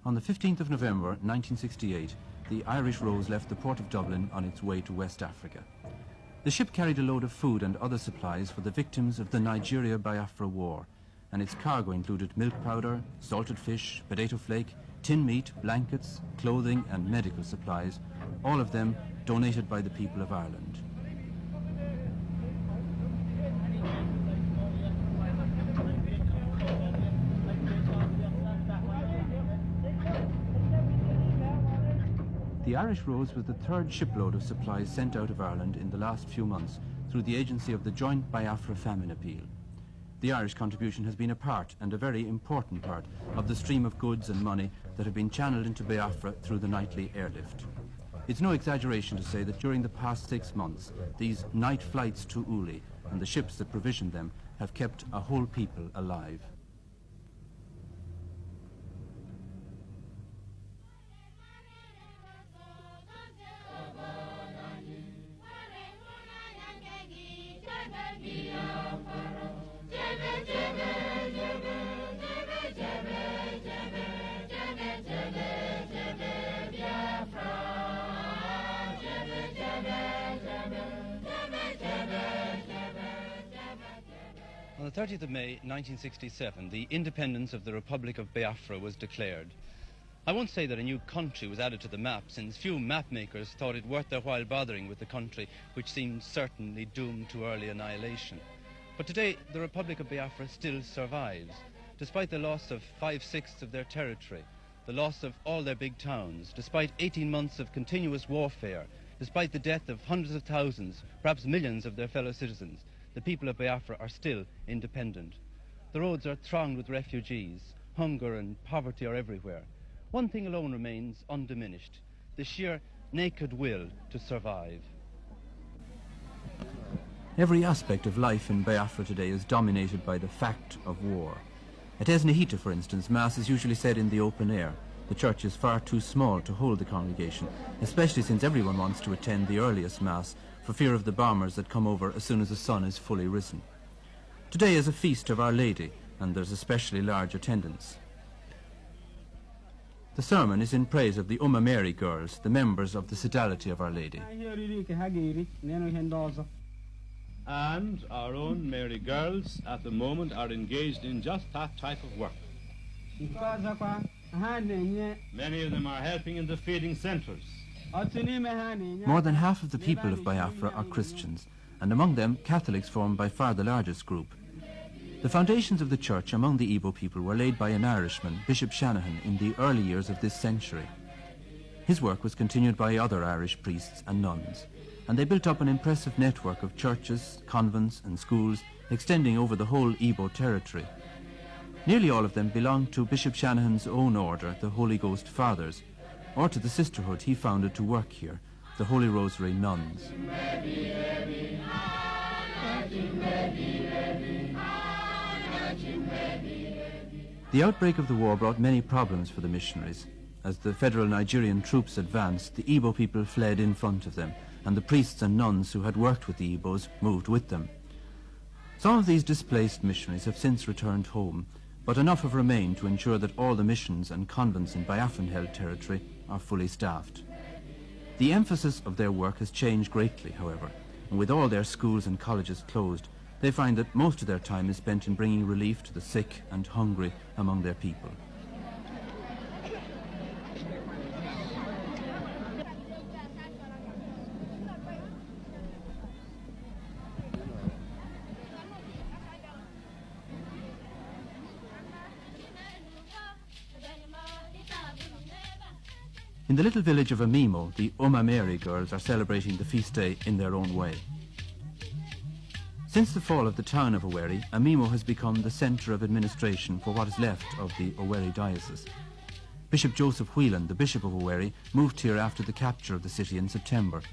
On the 15th of November 1968, the Irish Rose left the port of Dublin on its way to West Africa. The ship carried a load of food and other supplies for the victims of the Nigeria-Biafra War, and its cargo included milk powder, salted fish, potato flake, tin meat, blankets, clothing and medical supplies, all of them donated by the people of Ireland. The Irish Rose was the third shipload of supplies sent out of Ireland in the last few months through the agency of the Joint Biafra Famine Appeal. The Irish contribution has been a part, and a very important part, of the stream of goods and money that have been channeled into Biafra through the nightly airlift. It's no exaggeration to say that during the past 6 months, these night flights to Uli and the ships that provisioned them have kept a whole people alive. On the 30th of May 1967, the independence of the Republic of Biafra was declared. I won't say that a new country was added to the map, since few map makers thought it worth their while bothering with the country which seemed certainly doomed to early annihilation. But today, the Republic of Biafra still survives, despite the loss of 5/6 of their territory, the loss of all their big towns, despite 18 months of continuous warfare, despite the death of hundreds of thousands, perhaps millions of their fellow citizens. The people of Biafra are still independent. The roads are thronged with refugees. Hunger and poverty are everywhere. One thing alone remains undiminished: the sheer naked will to survive. Every aspect of life in Biafra today is dominated by the fact of war. At Esnehita, for instance, Mass is usually said in the open air. The church is far too small to hold the congregation, especially since everyone wants to attend the earliest Mass for fear of the bombers that come over as soon as the sun is fully risen. Today is a feast of Our Lady, and there's especially large attendance. The sermon is in praise of the Mary girls, the members of the Sodality of Our Lady. And our own Mary girls at the moment are engaged in just that type of work. Many of them are helping in the feeding centres. More than half of the people of Biafra are Christians, and among them Catholics form by far the largest group. The foundations of the church among the Igbo people were laid by an Irishman, Bishop Shanahan, in the early years of this century. His work was continued by other Irish priests and nuns, and they built up an impressive network of churches, convents and schools extending over the whole Igbo territory. Nearly all of them belonged to Bishop Shanahan's own order, the Holy Ghost Fathers, or to the sisterhood he founded to work here, the Holy Rosary Nuns. The outbreak of the war brought many problems for the missionaries. As the federal Nigerian troops advanced, the Igbo people fled in front of them, and the priests and nuns who had worked with the Igbos moved with them. Some of these displaced missionaries have since returned home, but enough have remained to ensure that all the missions and convents in Biafran-held territory are fully staffed. The emphasis of their work has changed greatly, however, and with all their schools and colleges closed, they find that most of their time is spent in bringing relief to the sick and hungry among their people. In the little village of Amimo, the Mary girls are celebrating the feast day in their own way. Since the fall of the town of Owerri, Amimo has become the centre of administration for what is left of the Owerri diocese. Bishop Joseph Whelan, the Bishop of Owerri, moved here after the capture of the city in September,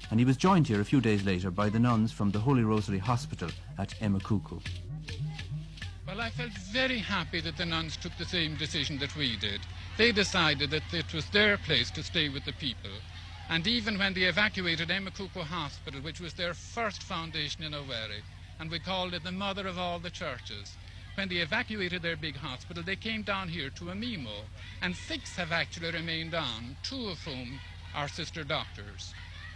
and he was joined here a few days later by the nuns from the Holy Rosary Hospital at Emekuku. Well, I felt very happy that the nuns took the same decision that we did. They decided that it was their place to stay with the people. And even when they evacuated Emekuku Hospital, which was their first foundation in Owerri, and we called it the mother of all the churches, when they evacuated their big hospital, they came down here to Amimo, and 6 have actually remained on, 2 of whom are sister doctors.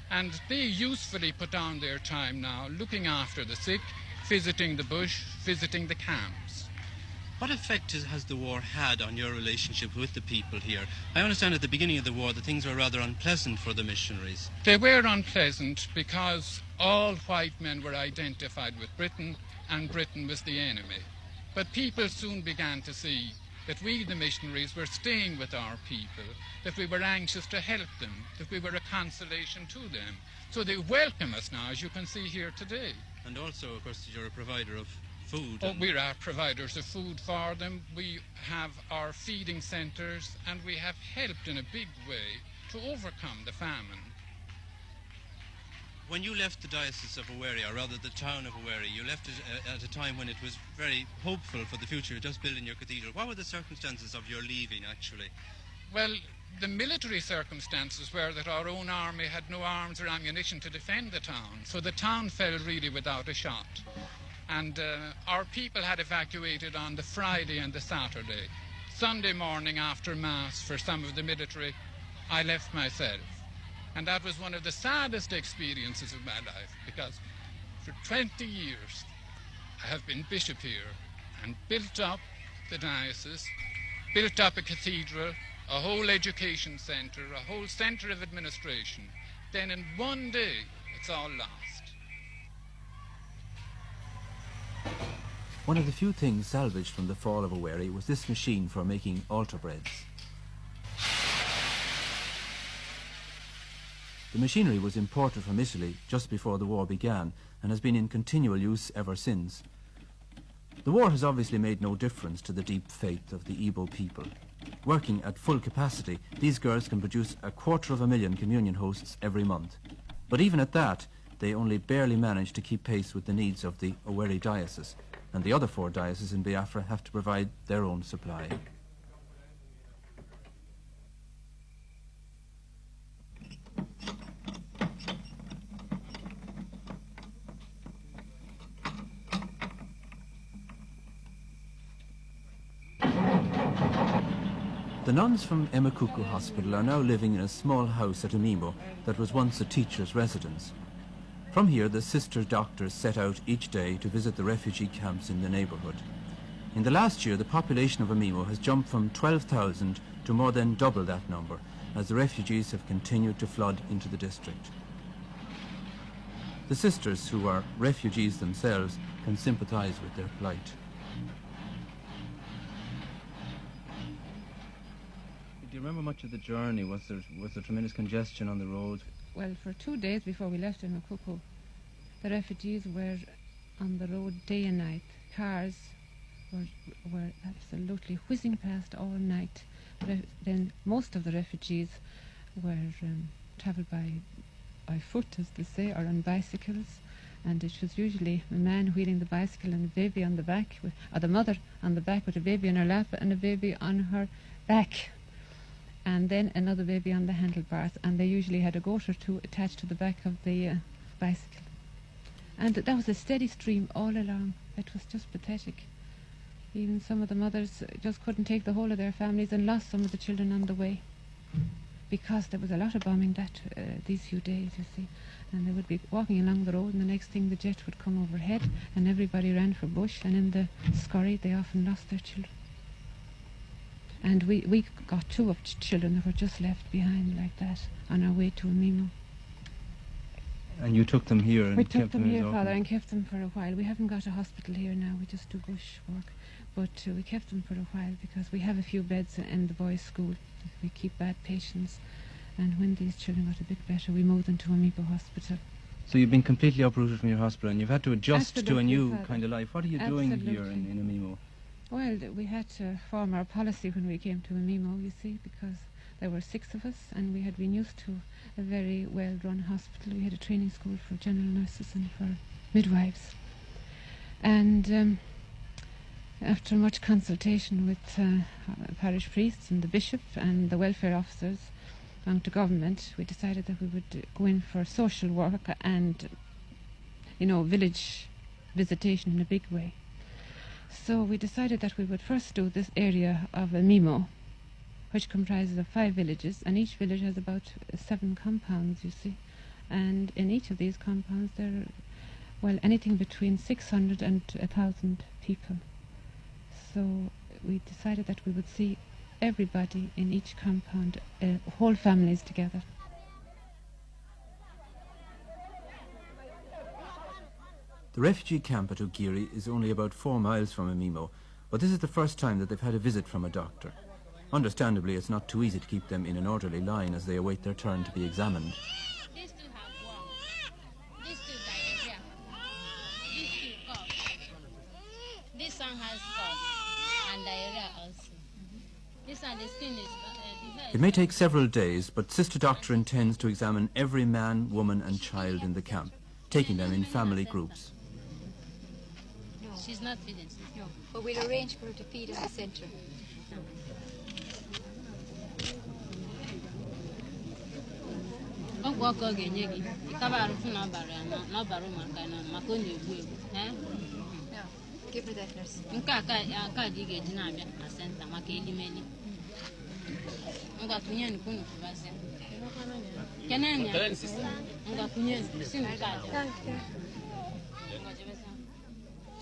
And they usefully put down their time now looking after the sick, visiting the bush, visiting the camps. What effect has the war had on your relationship with the people here? I understand at the beginning of the war that things were rather unpleasant for the missionaries. They were unpleasant because all white men were identified with Britain, and Britain was the enemy. But people soon began to see that we, the missionaries, were staying with our people, that we were anxious to help them, that we were a consolation to them. So they welcome us now, as you can see here today. And also, of course, you're a provider of food. Oh, we're our providers of food for them. We have our feeding centres, and we have helped in a big way to overcome the famine. When you left the Diocese of Owerri, or rather the town of Owerri, you left it at a time when it was very hopeful for the future, just building your cathedral. What were the circumstances of your leaving, actually? Well, the military circumstances were that our own army had no arms or ammunition to defend the town, so the town fell really without a shot. And our people had evacuated on the Friday and the Saturday. Sunday morning after Mass for some of the military, I left myself. And that was one of the saddest experiences of my life, because for 20 years I have been bishop here and built up the diocese, built up a cathedral, a whole education centre, a whole centre of administration. Then in one day, it's all lost. One of the few things salvaged from the fall of Owerri was this machine for making altar breads. The machinery was imported from Italy just before the war began and has been in continual use ever since. The war has obviously made no difference to the deep faith of the Igbo people. Working at full capacity, these girls can produce 250,000 communion hosts every month. But even at that, they only barely manage to keep pace with the needs of the Owerri diocese, and the other 4 dioceses in Biafra have to provide their own supply. The nuns from Emakuku Hospital are now living in a small house at Amimo that was once a teacher's residence. From here, the sister doctors set out each day to visit the refugee camps in the neighbourhood. In the last year, the population of Amimo has jumped from 12,000 to more than double that number, as the refugees have continued to flood into the district. The sisters, who are refugees themselves, can sympathise with their plight. Do you remember much of the journey? Was there tremendous congestion on the road? Well, for 2 days before we left in Emakuku, the refugees were on the road day and night. Cars were absolutely whizzing past all night. Then most of the refugees were travelled by foot, as they say, or on bicycles. And it was usually a man wheeling the bicycle and a baby on the back, or the mother on the back with a baby on her lap and a baby on her back. And then another baby on the handlebars, and they usually had a goat or 2 attached to the back of the bicycle. And that was a steady stream all along. It was just pathetic. Even some of the mothers just couldn't take the whole of their families and lost some of the children on the way, because there was a lot of bombing these few days, you see. And they would be walking along the road, and the next thing the jet would come overhead, and everybody ran for bush, and in the scurry they often lost their children. And we got 2 of children that were just left behind like that on our way to Amimo. And you took them here and we kept took them here, as Father, and kept them for a while. We haven't got a hospital here now, we just do bush work. But we kept them for a while because we have a few beds in the boys' school. We keep bad patients. And when these children got a bit better, we moved them to Amimo Hospital. So you've been completely uprooted from your hospital and you've had to adjust to a Absolutely, new Father. kind of life. What are you doing here in Amimo? Well, we had to form our policy when we came to Amimo, you see, because there were 6 of us and we had been used to a very well-run hospital. We had a training school for general nurses and for midwives. And after much consultation with parish priests and the bishop and the welfare officers belonging to government, we decided that we would go in for social work and, village visitation in a big way. So we decided that we would first do this area of Mimo, which comprises of 5 villages, and each village has about 7 compounds, you see. And in each of these compounds there are, well, anything between 600 and 1,000 people. So we decided that we would see everybody in each compound, whole families together. The refugee camp at Ugiri is only about 4 miles from Amimo, but this is the first time that they've had a visit from a doctor. Understandably, it's not too easy to keep them in an orderly line as they await their turn to be examined. These two have one. These two diarrhea. These two cough. This one has cough and diarrhea also. This one, the skin is... the hair It may take several days, but Sister Doctor intends to examine every man, woman and child in the camp, taking them in family groups. She's not feeding. No, but we'll arrange for her to feed in the centre. Ọgwụ ọkụ ọ ga-enye gị, ịkaba arụfụ na ọbara ya na ọbara ụmụaka na maka ọ na-egbu egbu. No, give her that nurse. Nke a ka dị ga-eji na-abịa na senta maka elimeli. Ngwa kunye n'ikunu kubasịa. Kenenya. Ngwa kunye si nke a dị.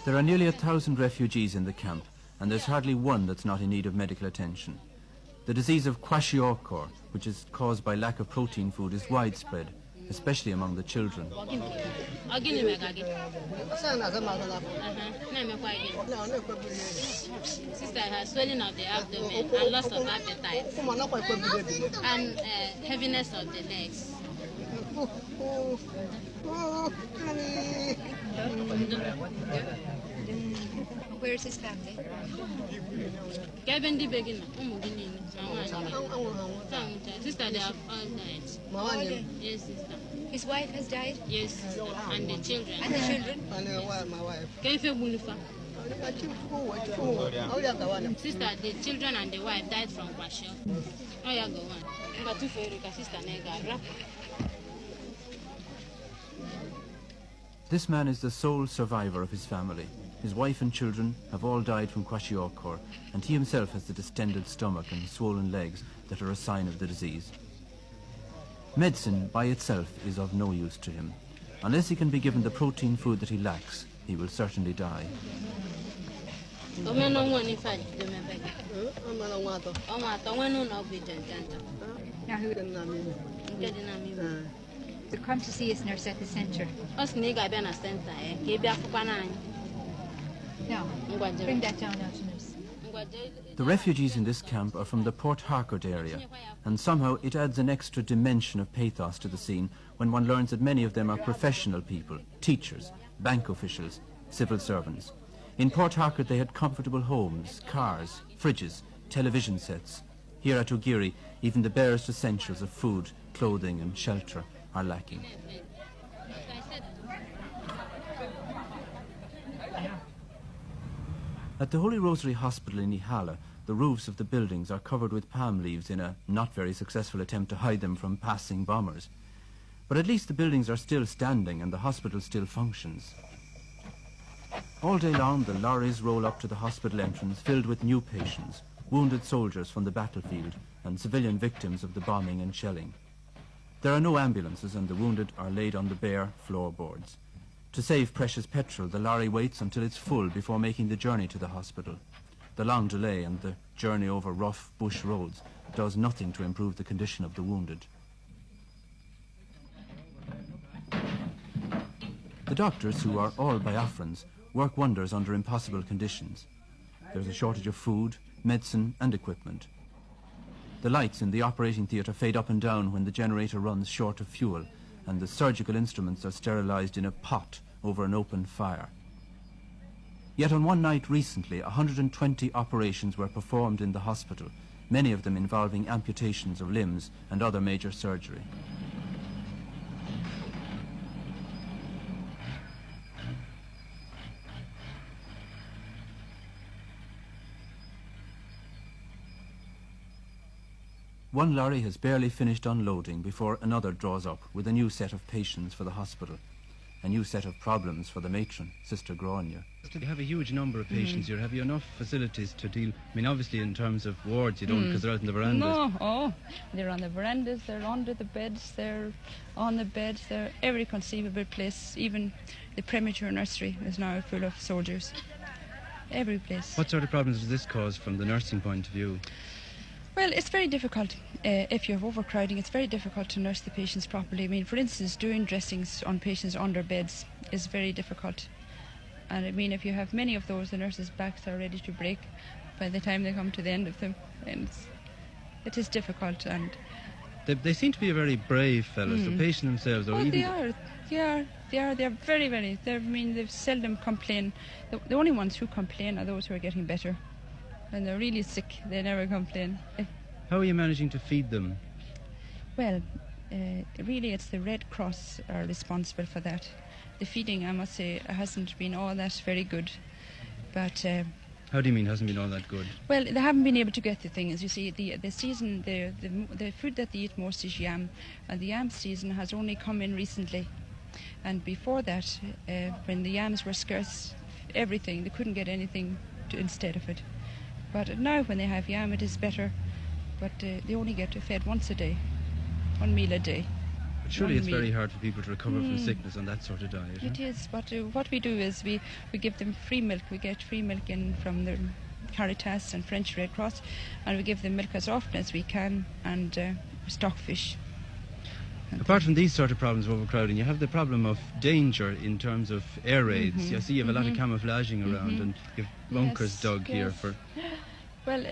There are nearly 1,000 refugees in the camp, and there's hardly one that's not in need of medical attention. The disease of kwashiorkor, which is caused by lack of protein food, is widespread, especially among the children. Sister has swelling of the abdomen and loss of appetite and heaviness of the legs. Where is his family? Sister, they have all died. Yes, sister. His wife has died? Yes, sister. And the children. And the children? My wife. Can you feel Bunifa? Sister, the children and the wife died from Kwashiorkor. Oh, yeah, go on. But two for Erika, sister, Nega. This man is the sole survivor of his family. His wife and children have all died from kwashiorkor, and he himself has the distended stomach and swollen legs that are a sign of the disease. Medicine by itself is of no use to him. Unless he can be given the protein food that he lacks, he will certainly die. So come to see his nurse at the centre. No, bring that down now to nurse. The refugees in this camp are from the Port Harcourt area, and somehow it adds an extra dimension of pathos to the scene when one learns that many of them are professional people, teachers, bank officials, civil servants. In Port Harcourt they had comfortable homes, cars, fridges, television sets. Here at Ugiri, even the barest essentials of food, clothing and shelter are lacking. At the Holy Rosary Hospital in Ihala, the roofs of the buildings are covered with palm leaves in a not very successful attempt to hide them from passing bombers. But at least the buildings are still standing and the hospital still functions. All day long the lorries roll up to the hospital entrance filled with new patients, wounded soldiers from the battlefield and civilian victims of the bombing and shelling. There are no ambulances and the wounded are laid on the bare floorboards. To save precious petrol, the lorry waits until it's full before making the journey to the hospital. The long delay and the journey over rough bush roads does nothing to improve the condition of the wounded. The doctors, who are all Biafrans, work wonders under impossible conditions. There's a shortage of food, medicine and equipment. The lights in the operating theatre fade up and down when the generator runs short of fuel, and the surgical instruments are sterilized in a pot over an open fire. Yet on one night recently, 120 operations were performed in the hospital, many of them involving amputations of limbs and other major surgery. One lorry has barely finished unloading before another draws up with a new set of patients for the hospital. a new set of problems for the matron, Sister Grania. You have a huge number of patients here. Have you enough facilities to deal? I mean, obviously in terms of wards you don't, because they're out in the verandas. No, they're on the verandas, they're under the beds, they're on the beds, they're every conceivable place. Even the premature nursery is now full of soldiers. Every place. What sort of problems does this cause from the nursing point of view? Well, it's very difficult. If you have overcrowding, it's very difficult to nurse the patients properly. I mean, for instance, doing dressings on patients under beds is very difficult. And I mean, if you have many of those, the nurses' backs are ready to break by the time they come to the end of them. And it is difficult. And They seem to be a very brave fellows. The patients themselves, though. they are. They're very, very. They seldom complain. The only ones who complain are those who are getting better. When they're really sick, they never complain. How are you managing to feed them? Well, really it's the Red Cross are responsible for that. The feeding, I must say, hasn't been all that very good. But How do you mean hasn't been all that good? well, they haven't been able to get the thing. As you see, the season, the food that they eat most is yam, and the yam season has only come in recently. And before that, when the yams were scarce, everything, they couldn't get anything instead of it. But now when they have yam, it is better. But they only get fed once a day, one meal a day. But surely One it's meal. very hard for people to recover from sickness on that sort of diet. It is, but what we do is we give them free milk. We get free milk in from the Caritas and French Red Cross, and we give them milk as often as we can, and stockfish. Apart from these sort of problems of overcrowding, you have the problem of danger in terms of air raids. You see you have a lot of camouflaging around, and you have bunkers dug here for... Well,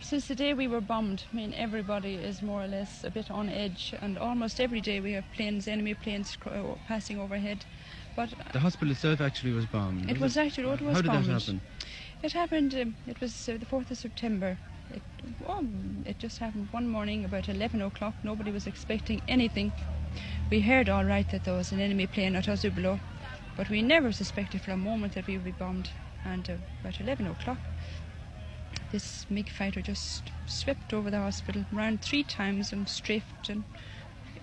since the day we were bombed, I mean, everybody is more or less a bit on edge, and almost every day we have planes, enemy planes passing overhead. But The hospital itself actually was bombed. it was actually, it was How did bombed. that happen? It happened, it was the 4th of September. It just happened one morning about 11 o'clock. Nobody was expecting anything. We heard all right that there was an enemy plane at us below, but we never suspected for a moment that we would be bombed. And about 11 o'clock, this MiG fighter just swept over the hospital, ran 3 times and strafed, and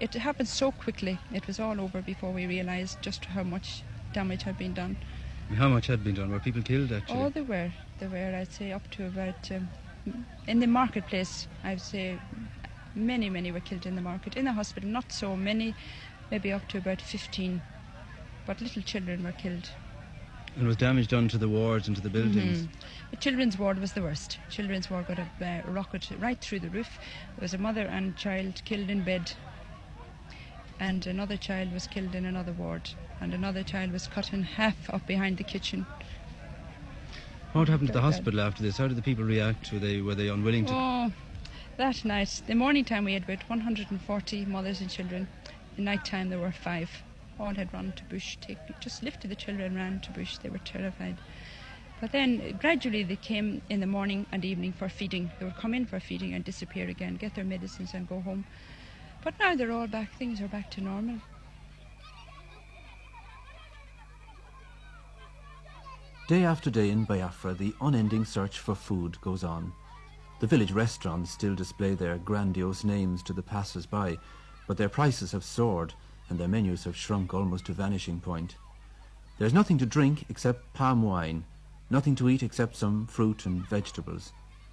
it happened so quickly. It was all over before we realised just how much damage had been done. How much had been done? Were people killed actually? Oh, there were, I'd say, up to about, in the marketplace, I'd say many were killed in the market. In the hospital, not so many, maybe up to about 15, but little children were killed. And was damage done to the wards and to the buildings? The children's ward was the worst. Children's ward got a rocket right through the roof. There was a mother and child killed in bed, and another child was killed in another ward, and another child was cut in half up behind the kitchen. What happened to the Very bad. hospital after this? How did the people react? Were they unwilling to... Oh, that night, the morning time we had about 140 mothers and children. The night time there were 5. All had run to bush, just lifted the children, ran to bush. They were terrified. But then gradually they came in the morning and evening for feeding. They would come in for feeding and disappear again, get their medicines and go home. But now they're all back, things are back to normal. Day after day in Biafra, the unending search for food goes on. The village restaurants still display their grandiose names to the passers-by, but their prices have soared and their menus have shrunk almost to vanishing point. There's nothing to drink except palm wine, nothing to eat except some fruit and vegetables,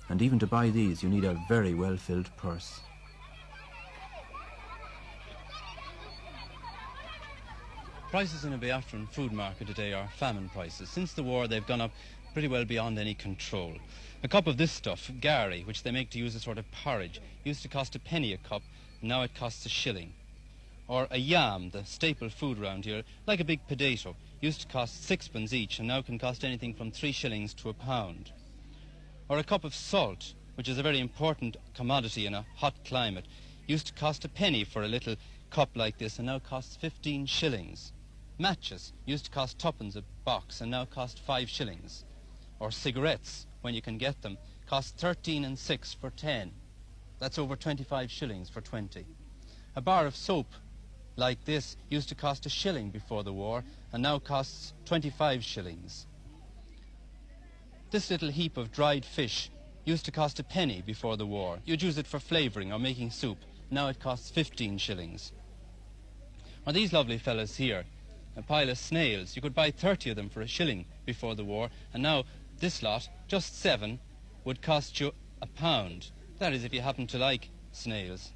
and even to buy these you need a very well-filled purse. Prices in a Biafran food market today are famine prices. Since the war, they've gone up pretty well beyond any control. A cup of this stuff, gari, which they make to use a sort of porridge, used to cost a penny a cup, and now it costs a shilling. Or a yam, the staple food round here, like a big potato, used to cost 6pence each, and now can cost anything from 3 shillings to £1. Or a cup of salt, which is a very important commodity in a hot climate, used to cost a penny for a little cup like this, and now costs 15 shillings. Matches used to cost 2pence a box, and now cost 5 shillings. Or cigarettes, when you can get them, cost 13 and 6 for 10. That's over 25 shillings for 20. A bar of soap like this used to cost a shilling before the war, and now costs 25 shillings. This little heap of dried fish used to cost a penny before the war. You'd use it for flavouring or making soup. Now it costs 15 shillings. Or these lovely fellas here, a pile of snails. You could buy 30 of them for £1 before the war, and now this lot, just 7, would cost you £1. That is if you happen to like snails.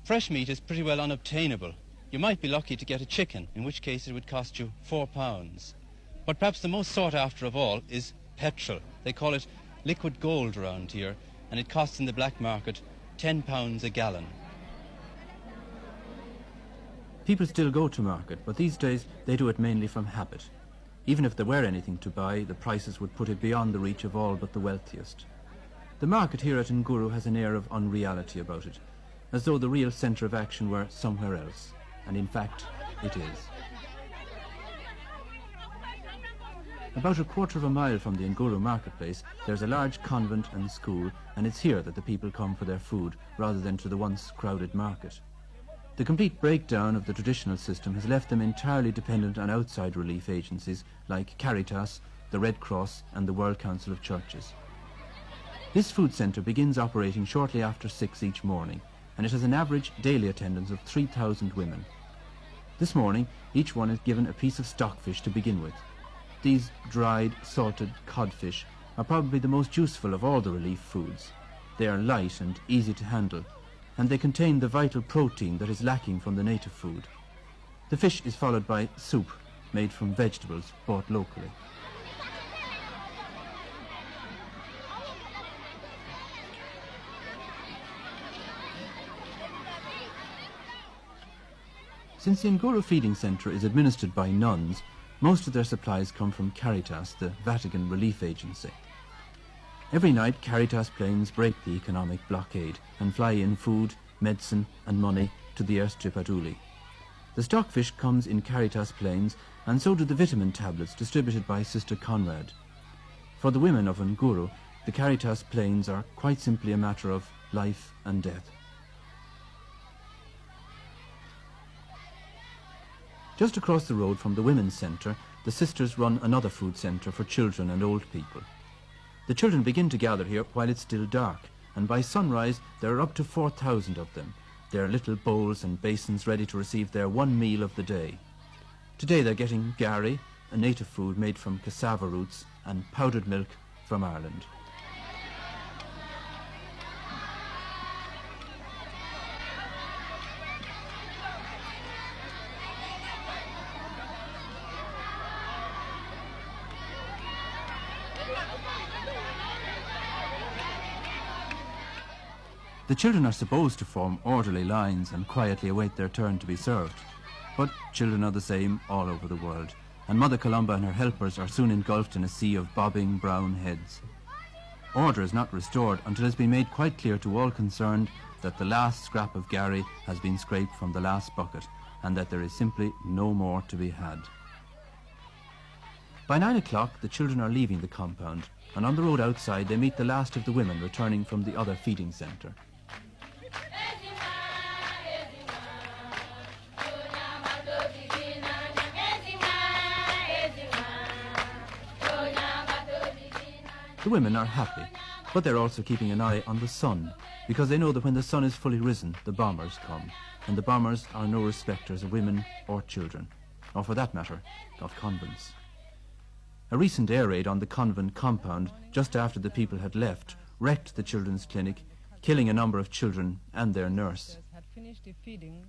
Fresh meat is pretty well unobtainable. You might be lucky to get a chicken, in which case it would cost you £4. But perhaps the most sought after of all is petrol. They call it liquid gold around here, and it costs in the black market £10 a gallon. People still go to market, but these days they do it mainly from habit. Even if there were anything to buy, the prices would put it beyond the reach of all but the wealthiest. The market here at Nguru has an air of unreality about it, as though the real centre of action were somewhere else, and in fact it is. About a quarter of a mile from the Nguru marketplace there's a large convent and school, and it's here that the people come for their food rather than to the once crowded market. The complete breakdown of the traditional system has left them entirely dependent on outside relief agencies like Caritas, the Red Cross and the World Council of Churches. This food centre begins operating shortly after 6 each morning, and it has an average daily attendance of 3,000 women. This morning, each one is given a piece of stockfish to begin with. These dried, salted codfish are probably the most useful of all the relief foods. They are light and easy to handle, and they contain the vital protein that is lacking from the native food. The fish is followed by soup, made from vegetables bought locally. Since the Nguru Feeding Centre is administered by nuns, most of their supplies come from Caritas, the Vatican relief agency. Every night, Caritas planes break the economic blockade and fly in food, medicine and money to the airstrip at Uli. The stockfish comes in Caritas planes, and so do the vitamin tablets distributed by Sister Conrad. For the women of Nguru, the Caritas planes are quite simply a matter of life and death. Just across the road from the Women's Centre, the sisters run another food centre for children and old people. The children begin to gather here while it's still dark, and by sunrise there are up to 4,000 of them, their little bowls and basins ready to receive their one meal of the day. Today they're getting gari, a native food made from cassava roots, and powdered milk from Ireland. The children are supposed to form orderly lines and quietly await their turn to be served. But children are the same all over the world, and Mother Columba and her helpers are soon engulfed in a sea of bobbing brown heads. Order is not restored until it's been made quite clear to all concerned that the last scrap of gari has been scraped from the last bucket, and that there is simply no more to be had. By 9 o'clock, the children are leaving the compound, and on the road outside they meet the last of the women returning from the other feeding centre. The women are happy, but they're also keeping an eye on the sun, because they know that when the sun is fully risen, the bombers come, and the bombers are no respecters of women or children, or for that matter, of convents. A recent air raid on the convent compound, just after the people had left, wrecked the children's clinic, killing a number of children and their nurse. Had finished the feeding.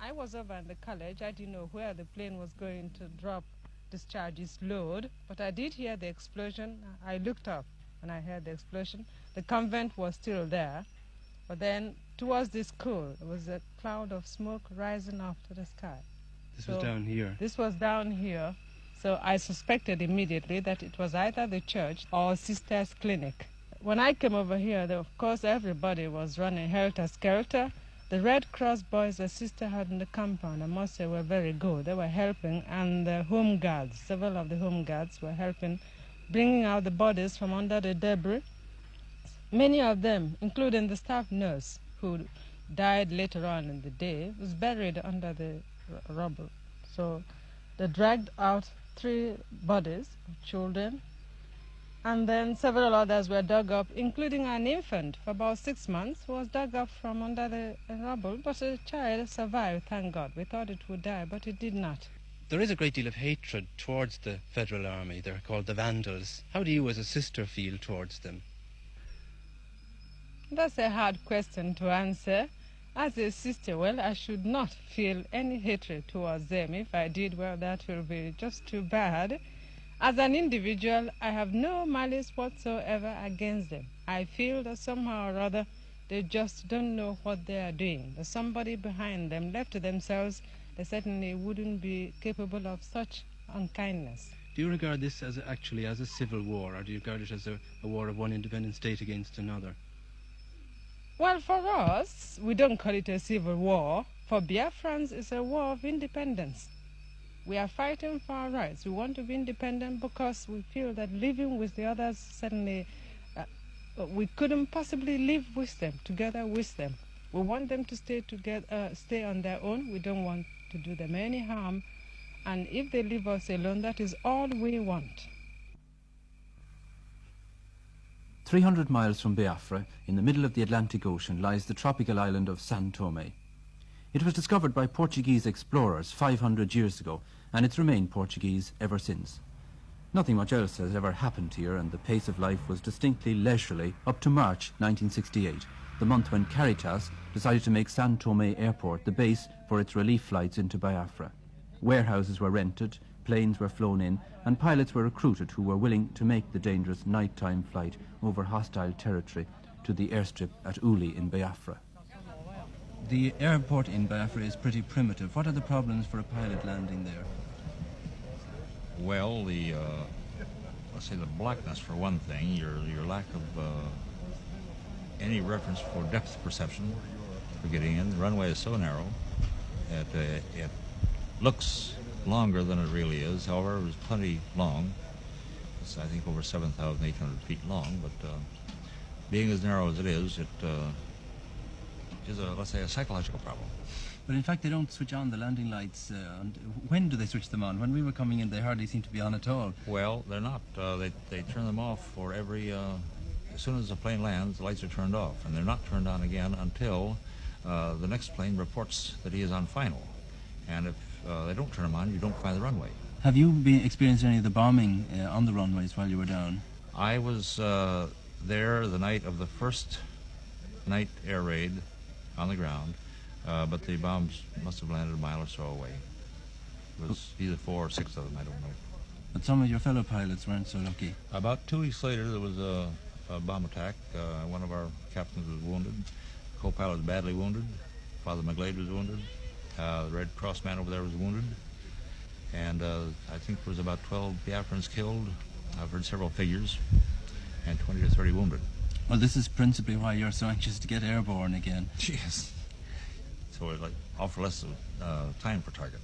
I was over in the college. I didn't know where the plane was going to drop discharge its load, but I did hear the explosion. I looked up and I heard the explosion. The convent was still there, but then towards the school there was a cloud of smoke rising up to the sky. This was down here. This was down here, so I suspected immediately that it was either the church or Sister's clinic. When I came over here, of course everybody was running helter-skelter. The Red Cross boys the sister had in the compound, I must say, were very good. They were helping, and the home guards, several of the home guards were helping, bringing out the bodies from under the debris. Many of them, including the staff nurse, who died later on in the day, was buried under the rubble. So they dragged out 3 bodies of children, And then several others were dug up, including an infant for about 6 months who was dug up from under the rubble. But the child survived, thank God. We thought it would die, but it did not. There is a great deal of hatred towards the Federal Army. They're called the Vandals. How do you as a sister feel towards them? That's a hard question to answer. As a sister, well, I should not feel any hatred towards them. If I did, well, that will be just too bad. As an individual, I have no malice whatsoever against them. I feel that somehow or other they just don't know what they are doing. There's somebody behind them. Left to themselves, they certainly wouldn't be capable of such unkindness. Do you regard this as actually as a civil war, or do you regard it as a war of one independent state against another? Well, for us, we don't call it a civil war. For Biafrans, it's a war of independence. We are fighting for our rights. We want to be independent because we feel that living with the others, certainly, we couldn't possibly live with them, together with them. We want them to stay together, stay on their own. We don't want to do them any harm. And if they leave us alone, that is all we want. 300 miles from Biafra, in the middle of the Atlantic Ocean, lies the tropical island of São Tomé. It was discovered by Portuguese explorers 500 years ago, and it's remained Portuguese ever since. Nothing much else has ever happened here, and the pace of life was distinctly leisurely up to March 1968, the month when Caritas decided to make São Tomé Airport the base for its relief flights into Biafra. Warehouses were rented, planes were flown in, and pilots were recruited who were willing to make the dangerous nighttime flight over hostile territory to the airstrip at Uli in Biafra. The airport in Biafra is pretty primitive. What are the problems for a pilot landing there? Well, let's say the blackness for one thing, your lack of any reference for depth perception for getting in. The runway is so narrow that it looks longer than it really is. However, it was plenty long. It's, I think, over 7,800 feet long, but being as narrow as it is let's say, a psychological problem. But in fact, they don't switch on the landing lights. When do they switch them on? When we were coming in, they hardly seemed to be on at all. Well, they're not. They turn them off for every... as soon as the plane lands, the lights are turned off, and they're not turned on again until the next plane reports that he is on final. And if they don't turn them on, you don't fly the runway. Have you experienced any of the bombing on the runways while you were down? I was there the night of the first night air raid on the ground, but the bombs must have landed a mile or so away. It was either 4 or 6 of them, I don't know. But some of your fellow pilots weren't so lucky. About 2 weeks later, there was a bomb attack. One of our captains was wounded. The co-pilot was badly wounded. Father McGlade was wounded. The Red Cross man over there was wounded. And I think there was about 12 Biafrans killed. I've heard several figures. And 20 to 30 wounded. Well, this is principally why you're so anxious to get airborne again. Yes. So it offer less time per target.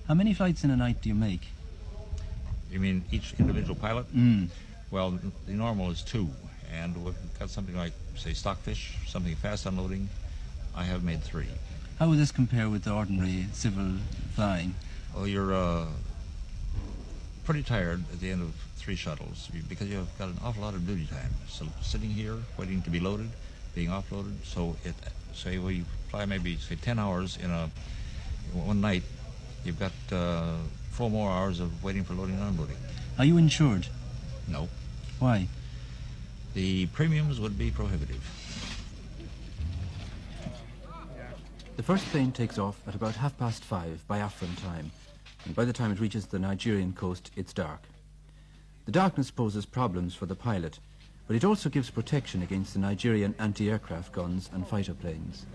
How many flights in a night do you make? You mean each individual pilot? Mm. Well, the normal is 2. And we've got something like, say, stockfish, something fast unloading. I have made 3. How would this compare with the ordinary civil flying? Well, you're pretty tired at the end of 3 shuttles because you've got an awful lot of duty time. So sitting here, waiting to be loaded, being offloaded. So say we fly maybe, say, 10 hours in one night, you've got 4 more hours of waiting for loading and unloading. Are you insured? No. Why? The premiums would be prohibitive. The first plane takes off at about 5:30 Biafran time, and by the time it reaches the Nigerian coast, it's dark. The darkness poses problems for the pilot, but it also gives protection against the Nigerian anti-aircraft guns and fighter planes.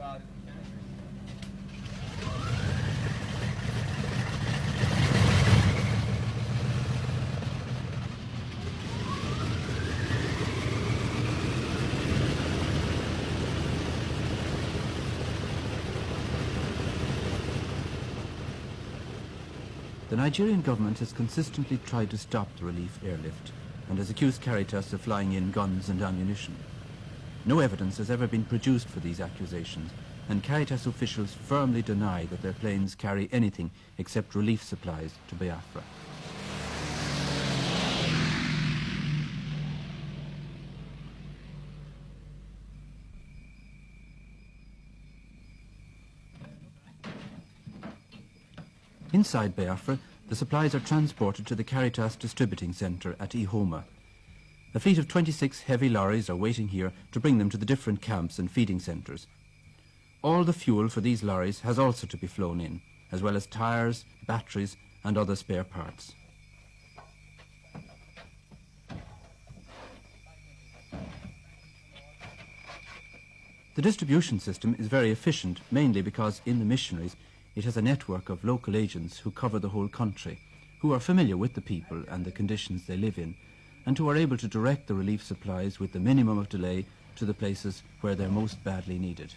The Nigerian government has consistently tried to stop the relief airlift and has accused Caritas of flying in guns and ammunition. No evidence has ever been produced for these accusations, and Caritas officials firmly deny that their planes carry anything except relief supplies to Biafra. Inside Biafra, the supplies are transported to the Caritas Distributing Centre at Ihoma. A fleet of 26 heavy lorries are waiting here to bring them to the different camps and feeding centres. All the fuel for these lorries has also to be flown in, as well as tyres, batteries and other spare parts. The distribution system is very efficient, mainly because in the missionaries it has a network of local agents who cover the whole country, who are familiar with the people and the conditions they live in, and who are able to direct the relief supplies with the minimum of delay to the places where they're most badly needed.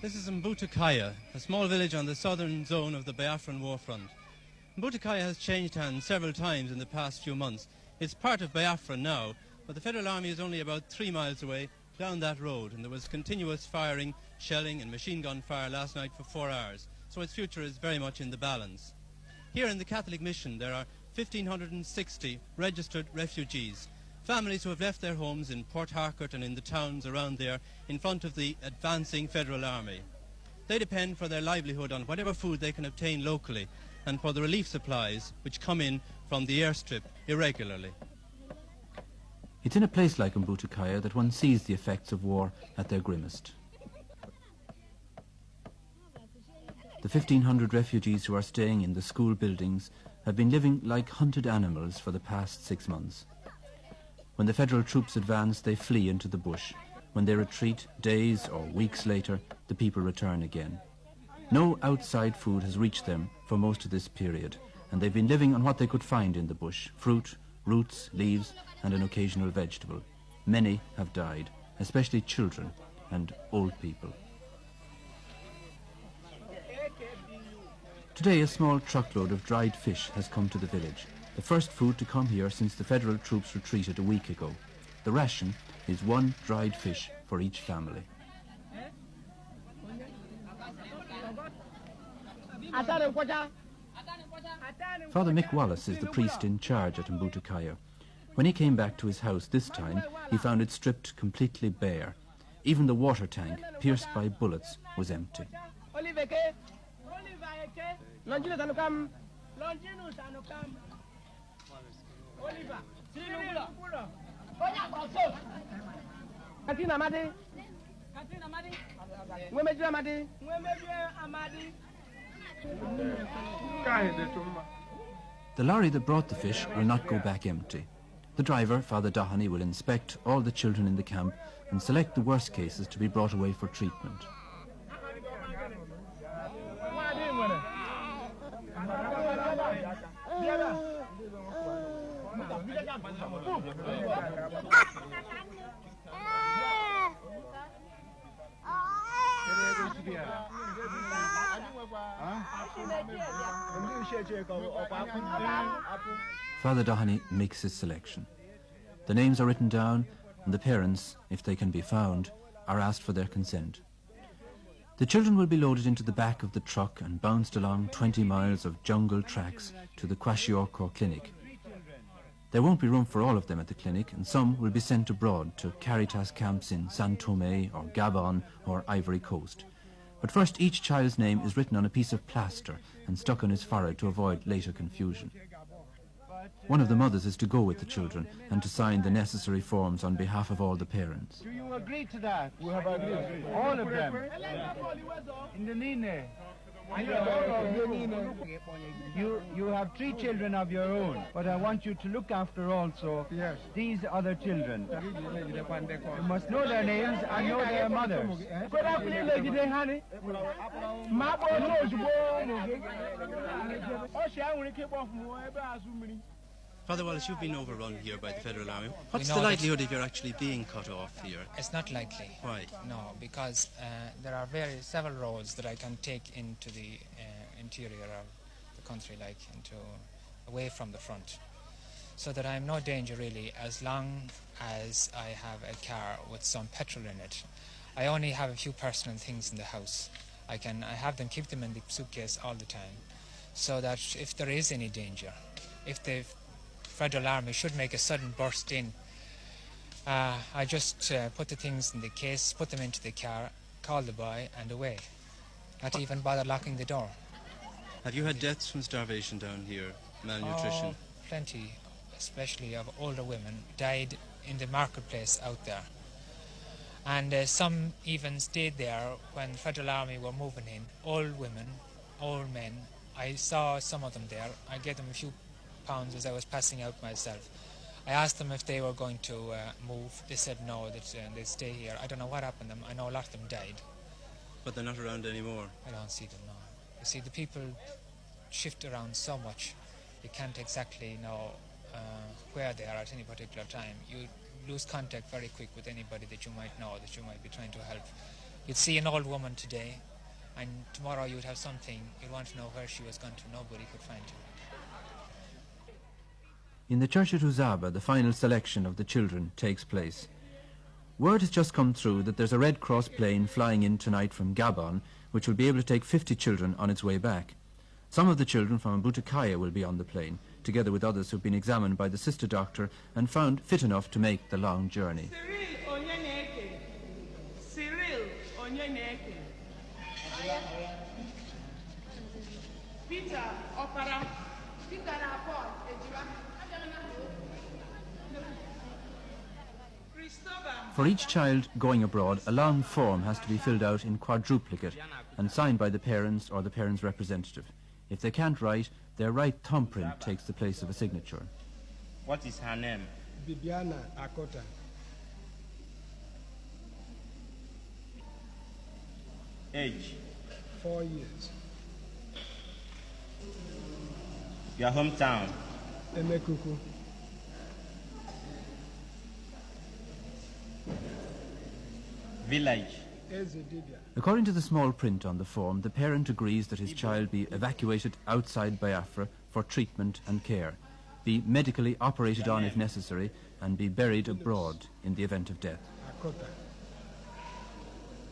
This is Mbutakaya, a small village on the southern zone of the Biafran war front. Mbutakaya has changed hands several times in the past few months. It's part of Biafra now, but the Federal Army is only about 3 miles away down that road, and there was continuous firing, shelling and machine gun fire last night for 4 hours, so its future is very much in the balance. Here in the Catholic Mission there are 1,560 registered refugees, families who have left their homes in Port Harcourt and in the towns around there in front of the advancing Federal Army. They depend for their livelihood on whatever food they can obtain locally and for the relief supplies which come in from the airstrip irregularly. It's in a place like Mbutakaya that one sees the effects of war at their grimmest. The 1,500 refugees who are staying in the school buildings have been living like hunted animals for the past 6 months. When the federal troops advance, they flee into the bush. When they retreat, days or weeks later, the people return again. No outside food has reached them for most of this period, and they've been living on what they could find in the bush: fruit, roots, leaves, and an occasional vegetable. Many have died, especially children and old people. Today, a small truckload of dried fish has come to the village, the first food to come here since the federal troops retreated a week ago. The ration is 1 dried fish for each family. Father Mick Wallace is the priest in charge at Mbutakaya. When he came back to his house this time, he found it stripped completely bare. Even the water tank, pierced by bullets, was empty. The lorry that brought the fish will not go back empty. The driver, Father Doheny, will inspect all the children in the camp and select the worst cases to be brought away for treatment. Father Doheny makes his selection. The names are written down, and the parents, if they can be found, are asked for their consent. The children will be loaded into the back of the truck and bounced along 20 miles of jungle tracks to the Kwashiorkor clinic. There won't be room for all of them at the clinic, and some will be sent abroad to Caritas camps in San Tomé or Gabon or Ivory Coast. But first, each child's name is written on a piece of plaster and stuck on his forehead to avoid later confusion. One of the mothers is to go with the children and to sign the necessary forms on behalf of all the parents. Do you agree to that? We have agreed. All of them. In the Nine. You have 3 children of your own, but I want you to look after also these other children. You must know their names and know their mothers. Father Wallace, you've been overrun here by the Federal Army. What's the likelihood of you're actually being cut off here? It's not likely. Why? No, because there are several roads that I can take into the interior of the country, like away from the front, so that I'm no danger really, as long as I have a car with some petrol in it. I only have a few personal things in the house. I have them, keep them in the suitcase all the time, so that if there is any danger, if the Federal Army should make a sudden burst in, I just put the things in the case, put them into the car, call the boy, and away. Not even bother locking the door. Have you had deaths from starvation down here, malnutrition? Oh, plenty, especially of older women, died in the marketplace out there. And some even stayed there when the Federal Army were moving in. Old women, old men. I saw some of them there. I gave them a few pounds as I was passing out myself. I asked them if they were going to move. They said no, that they'd stay here. I don't know what happened to them. I know a lot of them died. But they're not around anymore? I don't see them now. You see, the people shift around so much, you can't exactly know where they are at any particular time. You lose contact very quick with anybody that you might know, that you might be trying to help. You'd see an old woman today, and tomorrow you'd have something, you'd want to know where she was gone to, nobody could find her. In the church at Uzaba, the final selection of the children takes place. Word has just come through that there's a Red Cross plane flying in tonight from Gabon, which will be able to take 50 children on its way back. Some of the children from Butakaya will be on the plane, together with others who've been examined by the sister doctor and found fit enough to make the long journey. Cyril Onyeneke. Peter Opara. Peter Apol. For each child going abroad, a long form has to be filled out in quadruplicate and signed by the parents or the parents' representative. If they can't write, their right thumbprint takes the place of a signature. What is her name? Bibiana Akota. Age? 4 years. Your hometown? Emekuku. Village? According to the small print on the form, the parent agrees that his child be evacuated outside Biafra for treatment and care, be medically operated on if necessary, and be buried abroad in the event of death. Akota.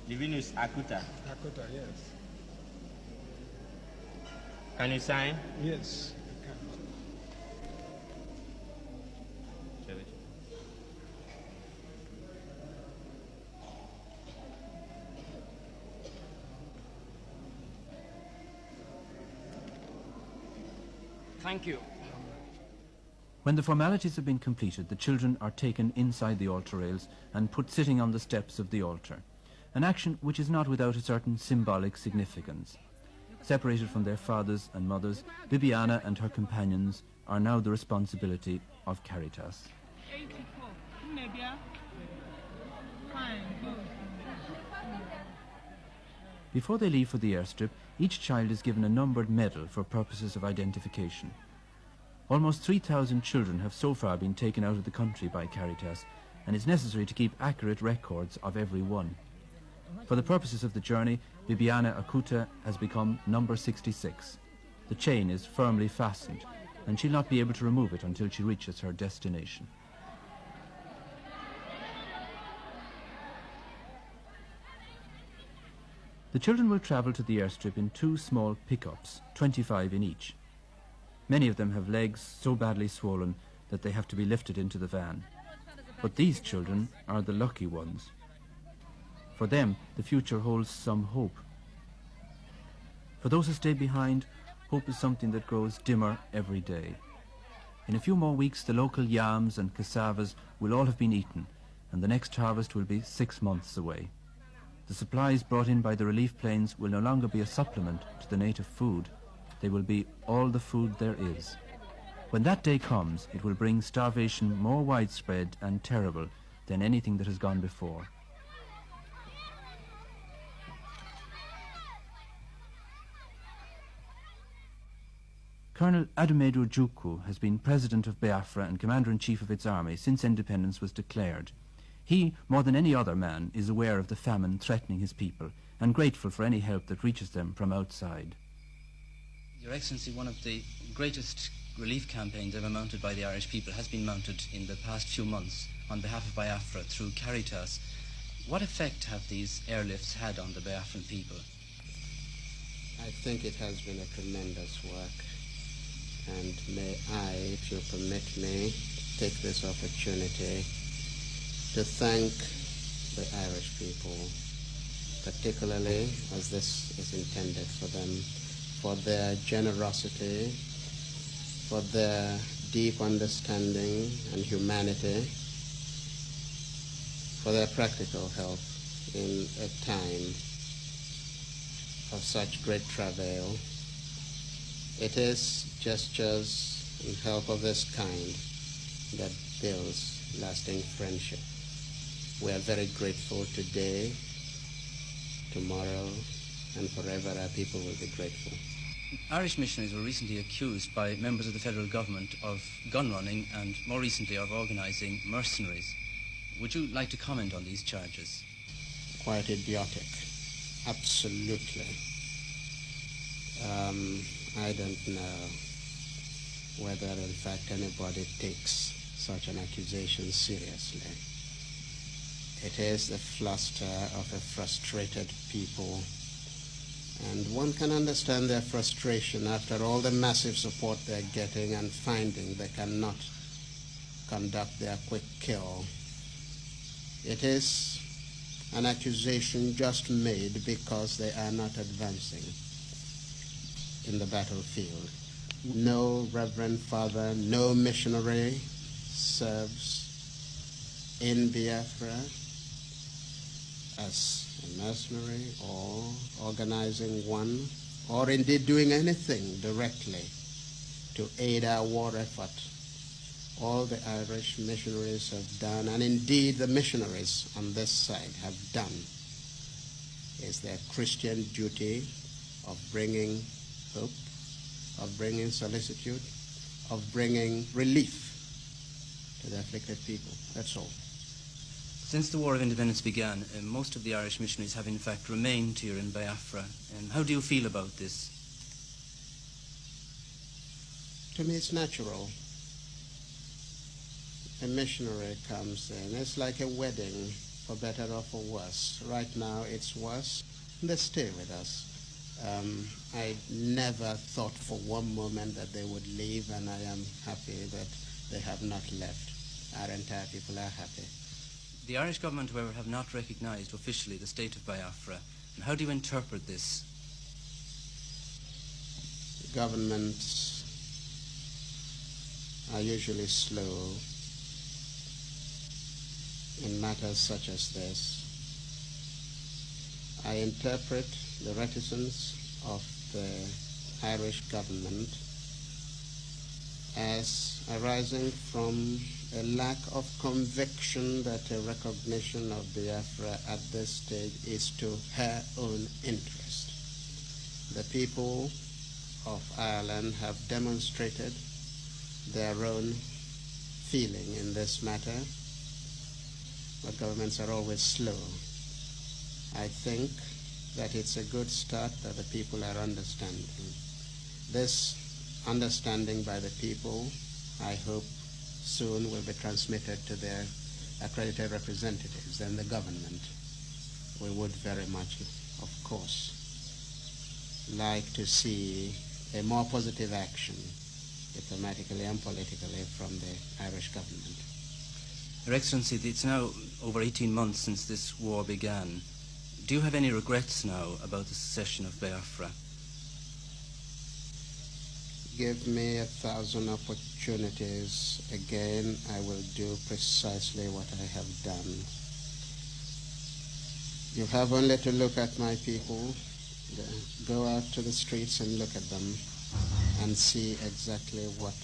Livinus Akuta. Akota, yes. Can you sign? Yes. Thank you. When the formalities have been completed, the children are taken inside the altar rails and put sitting on the steps of the altar, an action which is not without a certain symbolic significance. Separated from their fathers and mothers, Bibiana and her companions are now the responsibility of Caritas. 84. Fine. Before they leave for the airstrip, each child is given a numbered medal for purposes of identification. Almost 3,000 children have so far been taken out of the country by Caritas, and it's necessary to keep accurate records of every one. For the purposes of the journey, Bibiana Akuta has become number 66. The chain is firmly fastened, and she'll not be able to remove it until she reaches her destination. The children will travel to the airstrip in 2 small pickups, 25 in each. Many of them have legs so badly swollen that they have to be lifted into the van. But these children are the lucky ones. For them, the future holds some hope. For those who stay behind, hope is something that grows dimmer every day. In a few more weeks, the local yams and cassavas will all have been eaten, and the next harvest will be 6 months away. The supplies brought in by the relief planes will no longer be a supplement to the native food. They will be all the food there is. When that day comes, it will bring starvation more widespread and terrible than anything that has gone before. Colonel Adumedu Ojukwu has been president of Biafra and commander-in-chief of its army since independence was declared. He, more than any other man, is aware of the famine threatening his people and grateful for any help that reaches them from outside. Your Excellency, one of the greatest relief campaigns ever mounted by the Irish people has been mounted in the past few months on behalf of Biafra through Caritas. What effect have these airlifts had on the Biafran people? I think it has been a tremendous work. and may I, if you permit me, take this opportunity to thank the Irish people, particularly as this is intended for them, for their generosity, for their deep understanding and humanity, for their practical help in a time of such great travail. It is gestures and help of this kind that builds lasting friendship. We are very grateful today, tomorrow, and forever our people will be grateful. Irish missionaries were recently accused by members of the federal government of gun running and more recently of organising mercenaries. Would you like to comment on these charges? Quite idiotic. Absolutely. I don't know whether in fact anybody takes such an accusation seriously. It is the fluster of a frustrated people, and one can understand their frustration after all the massive support they're getting and finding they cannot conduct their quick kill. It is an accusation just made because they are not advancing in the battlefield. No reverend father, no missionary serves in Biafra as a mercenary or organizing one, or indeed doing anything directly to aid our war effort. All the Irish missionaries have done, and indeed the missionaries on this side have done, is their Christian duty of bringing hope, of bringing solicitude, of bringing relief to the afflicted people. That's all. Since the War of Independence began, most of the Irish missionaries have in fact remained here in Biafra. How do you feel about this? To me it's natural. A missionary comes in. It's like a wedding, for better or for worse. Right now it's worse. They stay with us. I never thought for one moment that they would leave, and I am happy that they have not left. Our entire people are happy. The Irish government, however, have not recognised officially the state of Biafra. And how do you interpret this? Governments are usually slow in matters such as this. I interpret the reticence of the Irish government as arising from a lack of conviction that a recognition of Biafra at this stage is to her own interest. The people of Ireland have demonstrated their own feeling in this matter, but governments are always slow. I think that it's a good start that the people are understanding. This understanding by the people, I hope, soon will be transmitted to their accredited representatives and the government. We would very much, of course, like to see a more positive action, diplomatically and politically, from the Irish government. Your Excellency, it's now over 18 months since this war began. Do you have any regrets now about the secession of Biafra? Give me 1,000 opportunities again, I will do precisely what I have done. You have only to look at my people, go out to the streets and look at them and see exactly what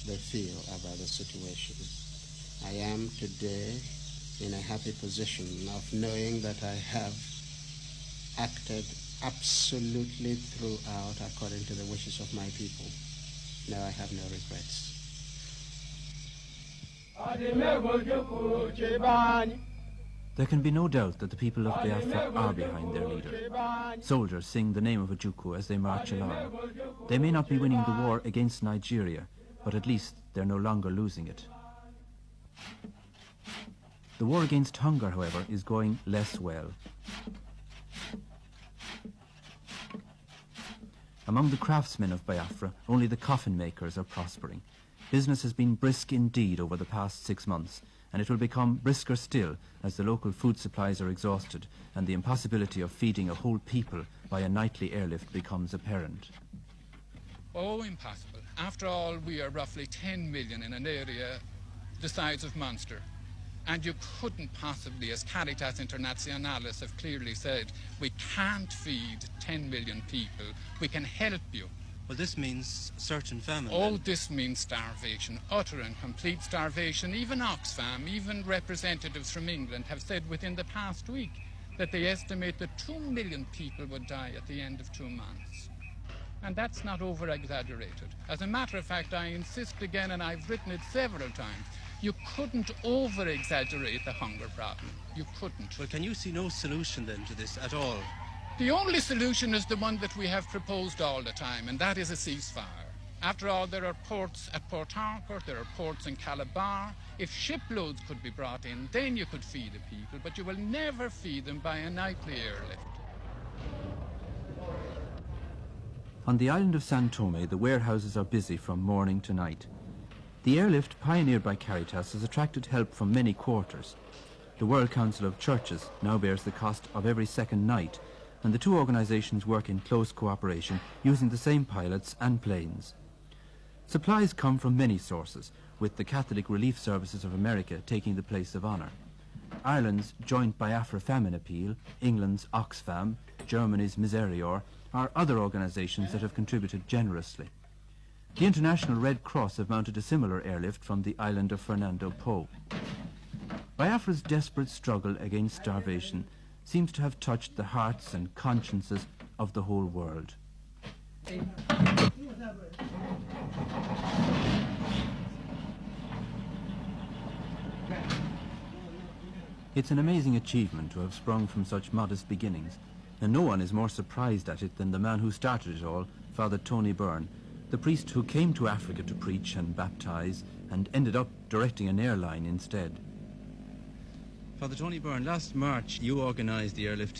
they feel about the situation. I am today in a happy position of knowing that I have acted absolutely throughout according to the wishes of my people. No, I have no regrets. There can be no doubt that the people of Biafra are behind their leader. Soldiers sing the name of Ojukwu as they march along. They may not be winning the war against Nigeria, but at least they're no longer losing it. The war against hunger, however, is going less well. Among the craftsmen of Biafra, only the coffin makers are prospering. Business has been brisk indeed over the past 6 months, and it will become brisker still as the local food supplies are exhausted and the impossibility of feeding a whole people by a nightly airlift becomes apparent. Oh, impossible. After all, we are roughly 10 million in an area the size of Munster. And you couldn't possibly, as Caritas Internationalis have clearly said, we can't feed 10 million people. We can help you. Well, this means certain famine. Oh, this means starvation, utter and complete starvation. Even Oxfam, even representatives from England have said within the past week that they estimate that 2 million people would die at the end of 2 months. And that's not over-exaggerated. As a matter of fact, I insist again, and I've written it several times, you couldn't over-exaggerate the hunger problem. You couldn't. Well, can you see no solution then to this at all? The only solution is the one that we have proposed all the time, and that is a ceasefire. After all, there are ports at Port Harcourt, there are ports in Calabar. If shiploads could be brought in, then you could feed the people, but you will never feed them by a nightly airlift. On the island of San Tome, the warehouses are busy from morning to night. The airlift pioneered by Caritas has attracted help from many quarters. The World Council of Churches now bears the cost of every second night, and the two organisations work in close cooperation using the same pilots and planes. Supplies come from many sources, with the Catholic Relief Services of America taking the place of honour. Ireland's Joint Biafra Famine Appeal, England's Oxfam, Germany's Miserior are other organisations that have contributed generously. The International Red Cross have mounted a similar airlift from the island of Fernando Po. Biafra's desperate struggle against starvation seems to have touched the hearts and consciences of the whole world. It's an amazing achievement to have sprung from such modest beginnings, and no one is more surprised at it than the man who started it all, Father Tony Byrne, the priest who came to Africa to preach and baptize and ended up directing an airline instead. Father Tony Byrne, last March you organised the airlift